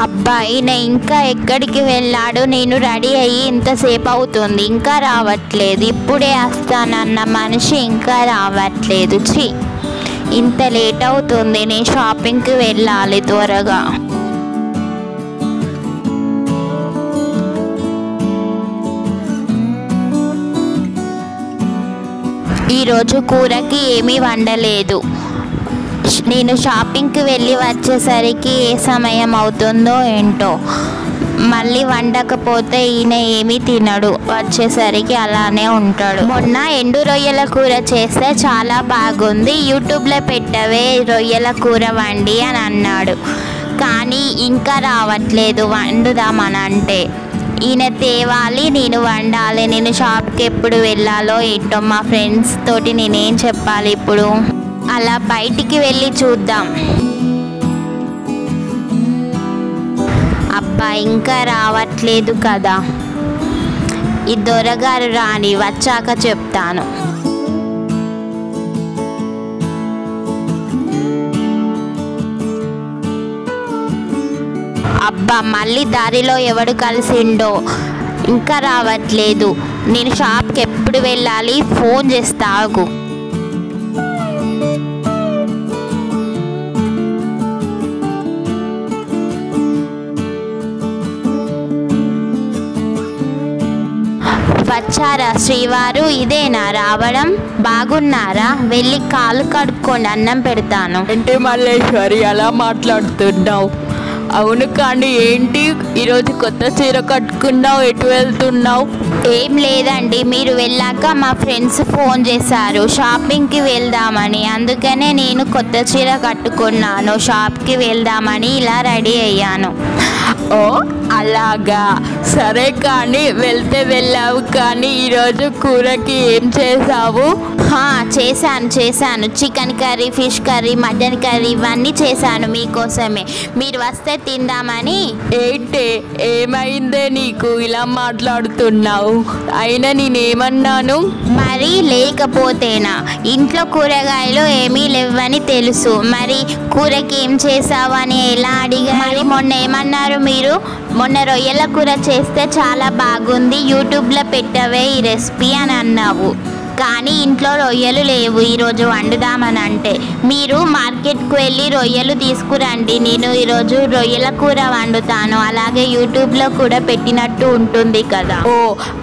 అబ్బాయి ఇంకా ఎక్కడికి వెళ్ళాడు? నేను రెడీ అయ్యి ఇంతసేపు అవుతుంది, ఇంకా రావట్లేదు. ఇప్పుడే వస్తానన్న మనిషి ఇంకా రావట్లేదు. ఛీ, ఇంత లేట్ అవుతుంది. నేను షాపింగ్కి వెళ్ళాలి త్వరగా. ఈరోజు కూరకి ఏమీ వండలేదు. నేను షాపింగ్కి వెళ్ళి వచ్చేసరికి ఏ సమయం అవుతుందో ఏంటో. మళ్ళీ వండకపోతే ఈయన ఏమీ తినడు, వచ్చేసరికి అలానే ఉంటాడు. మొన్న ఎండు రొయ్యల కూర చేస్తే చాలా బాగుంది, యూట్యూబ్లో పెట్టవే రొయ్యల కూర వండి అని అన్నాడు. కానీ ఇంకా రావట్లేదు వండుదామని అంటే. ఈయన తేవాలి, నేను వండాలి. నేను షాప్కి ఎప్పుడు వెళ్ళాలో ఏంటో. మా ఫ్రెండ్స్ తోటి నేనేం చెప్పాలి ఇప్పుడు? అలా బయటికి వెళ్ళి చూద్దాం. అబ్బా, ఇంకా రావట్లేదు కదా. ఈ దొరగారు రాని, వచ్చాక చెప్తాను. అబ్బా, మళ్ళీ దారిలో ఎవడు కలిసిండో, ఇంకా రావట్లేదు. నేను షాప్కి ఎప్పుడు వెళ్ళాలి? ఫోన్ చేస్తా ఆగు. వచ్చారా శ్రీవారు? ఇదేనా రావడం? బాగున్నారా? వెళ్ళి కాలు కడుక్కోండి, అన్నం పెడతాను. ఏంటి మల్లేశ్వరి అలా మాట్లాడుతున్నావు? అవును, కానీ ఏంటి ఈరోజు కొత్త చీర కట్టుకున్నావు? ఎటు వెళ్తున్నావు? ఏం లేదండి, మీరు వెళ్ళాక మా ఫ్రెండ్స్ ఫోన్ చేశారు షాపింగ్కి వెళ్దామని. అందుకనే నేను కొత్త చీర కట్టుకున్నాను. షాప్కి వెళ్దామని ఇలా రెడీ అయ్యాను. ఓ అలాగా, సరే. కానీ వెళ్తే వెళ్ళావు, కానీ ఈరోజు కూరకి ఏం చేసావు? చేశాను. Chicken curry, fish curry, mutton curry ఇవన్నీ చేశాను మీకోసమే. మీరు వస్తే తిందామని. ఏంటి, ఏమైందే నీకు ఇలా మాట్లాడుతున్నావు? అయినా నేనేమన్నాను? మరి లేకపోతేనా? ఇంట్లో కూరగాయలు ఏమీ లేవని తెలుసు, మరి కూరకి ఏం చేసావు అని ఎలా అడిగా? మరి మొన్న ఏమన్నారు మీరు? మొన్న రొయ్యల కూర చేస్తే చాలా బాగుంది, యూట్యూబ్లో పెట్టవే ఈ రెసిపీ అని అన్నావు. కానీ ఇంట్లో రొయ్యలు లేవు ఈరోజు వండుదామని అంటే. మీరు మార్కెట్కి వెళ్ళి రొయ్యలు తీసుకురండి, నేను ఈరోజు రొయ్యల కూర వండుతాను. అలాగే యూట్యూబ్లో కూడా పెట్టినట్టు ఉంటుంది కదా. ఓ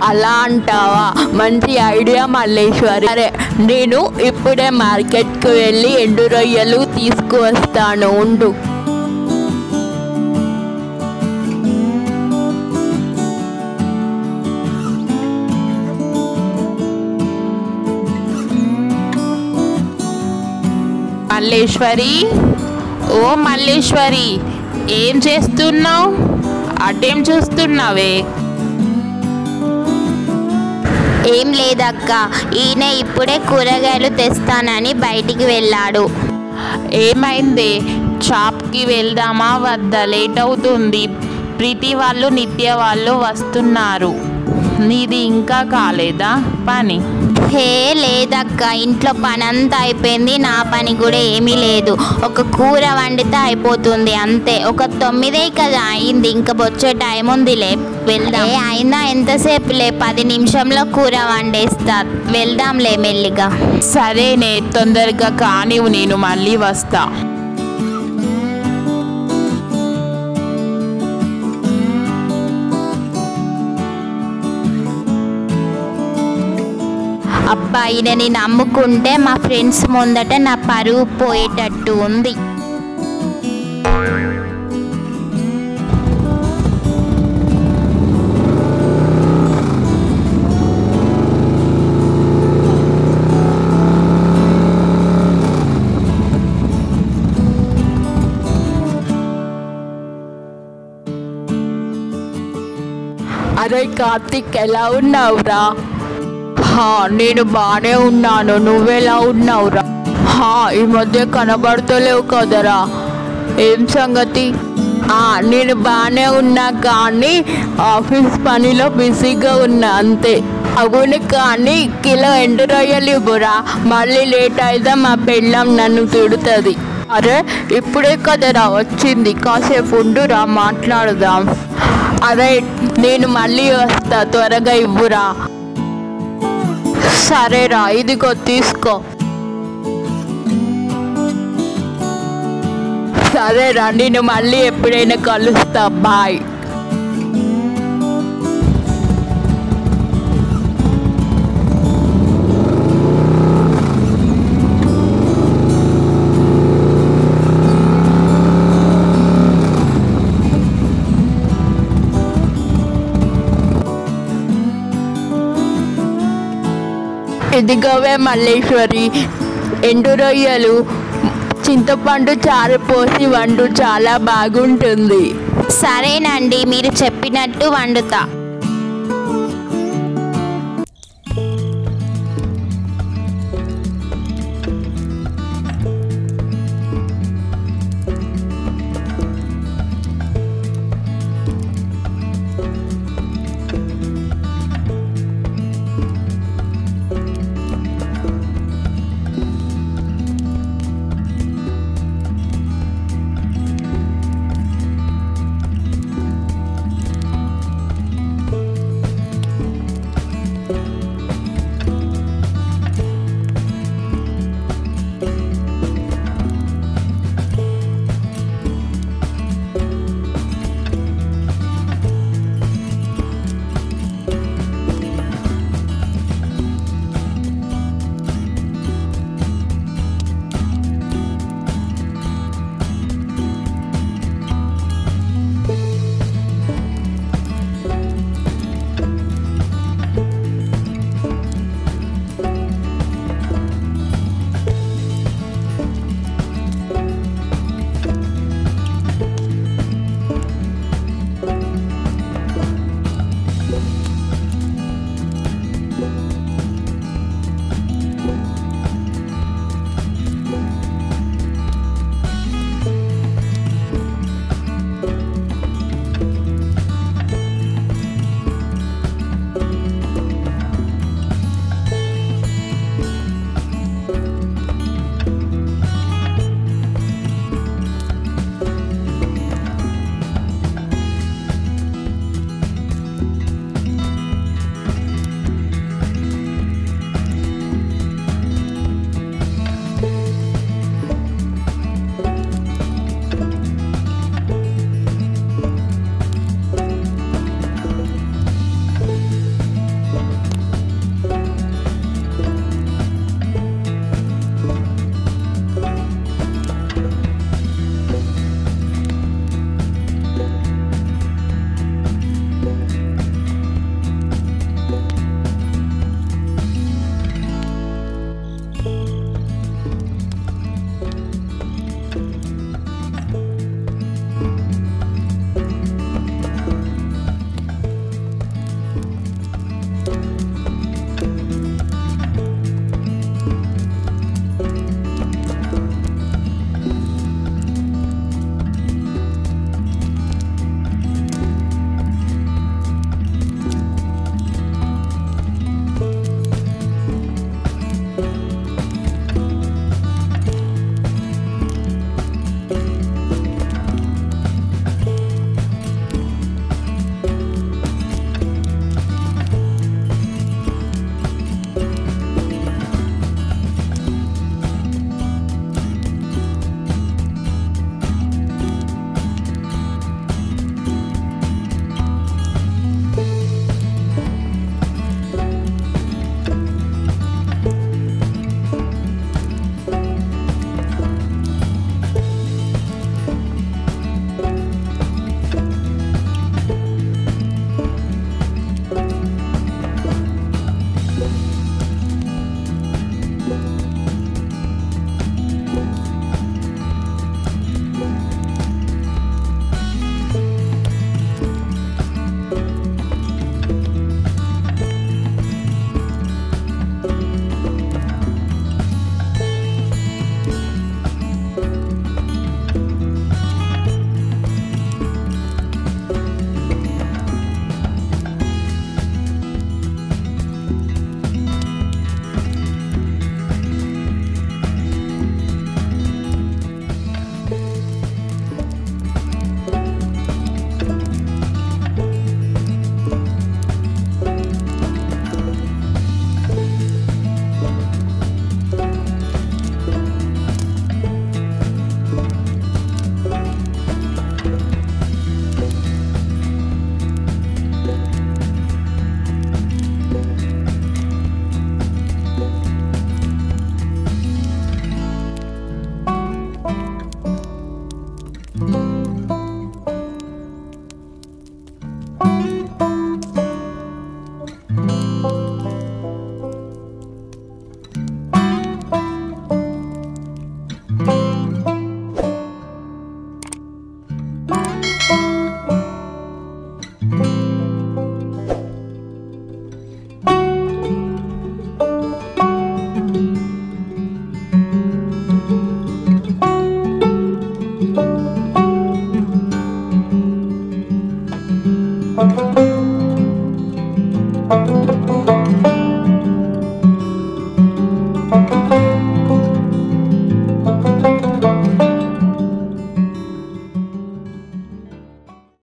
అలా అంటావా? మంచి ఐడియా మల్లేశ్వరి. సరే, నేను ఇప్పుడే మార్కెట్కి వెళ్ళి ఎండు రొయ్యలు తీసుకువస్తాను, ఉండు. మల్లేశ్వరి, ఓ మల్లేశ్వరి, ఏం చేస్తున్నావు? అటేం చూస్తున్నావే? ఏం లేదక్క, ఈయన ఇప్పుడే కూరగాయలు తెస్తానని బయటికి వెళ్ళాడు. ఏమైంది? షాప్కి వెళ్దామా వద్దా? లేట్ అవుతుంది. ప్రీతి వాళ్ళు, నిత్య వాళ్ళు వస్తున్నారు. నీది ఇంకా కాలేదా పని? లేదక్క, ఇంట్లో పని అంతా అయిపోయింది. నా పని కూడా ఏమీ లేదు. ఒక కూర వండితే అయిపోతుంది అంతే. ఒక 9 కదా అయింది, ఇంకా వచ్చే టైం ఉందిలే, వెళ్దాం. అయినా ఎంతసేపులే, 10 నిమిషంలో కూర వండేస్తా. వెళ్దాంలే మెల్లిగా. సరేనే, తొందరగా కానివ్వు, నేను మళ్ళీ వస్తా. అబ్బాయిని నమ్ముకుంటే మా ఫ్రెండ్స్ ముందట నా పరువు పోయేటట్టు ఉంది. అరే కార్తిక్, ఎలా ఉన్నావురా? నేను బాగానే ఉన్నాను, నువ్వెలా ఉన్నావురా? ఈ మధ్య కనబడతలేవు కదరా, ఏం సంగతి? నేను బాగానే ఉన్నా, కానీ ఆఫీస్ పనిలో బిజీగా ఉన్నా అంతే. అవును, కానీ కిలో ఎండు రొయ్యలు ఇవ్వరా, మళ్ళీ లేట్ అయితే మా పెళ్ళాం నన్ను తిడుతుంది. అరే ఇప్పుడే కదరా వచ్చింది, కాసేపు ఉండురా మాట్లాడదాం. అరే నేను మళ్ళీ వస్తా, త్వరగా ఇవ్వురా. సరేరా, ఇదిగో తీసుకో. సరేరా, నేను మళ్ళీ ఎప్పుడైనా కలుస్తా, బాయ్. ఇదిగోవే మల్లేశ్వరి, ఎండు రొయ్యలు చింతపండు చారు పోసి వండు, చాలా బాగుంటుంది. సరేనండి, మీరు చెప్పినట్టు వండుతా.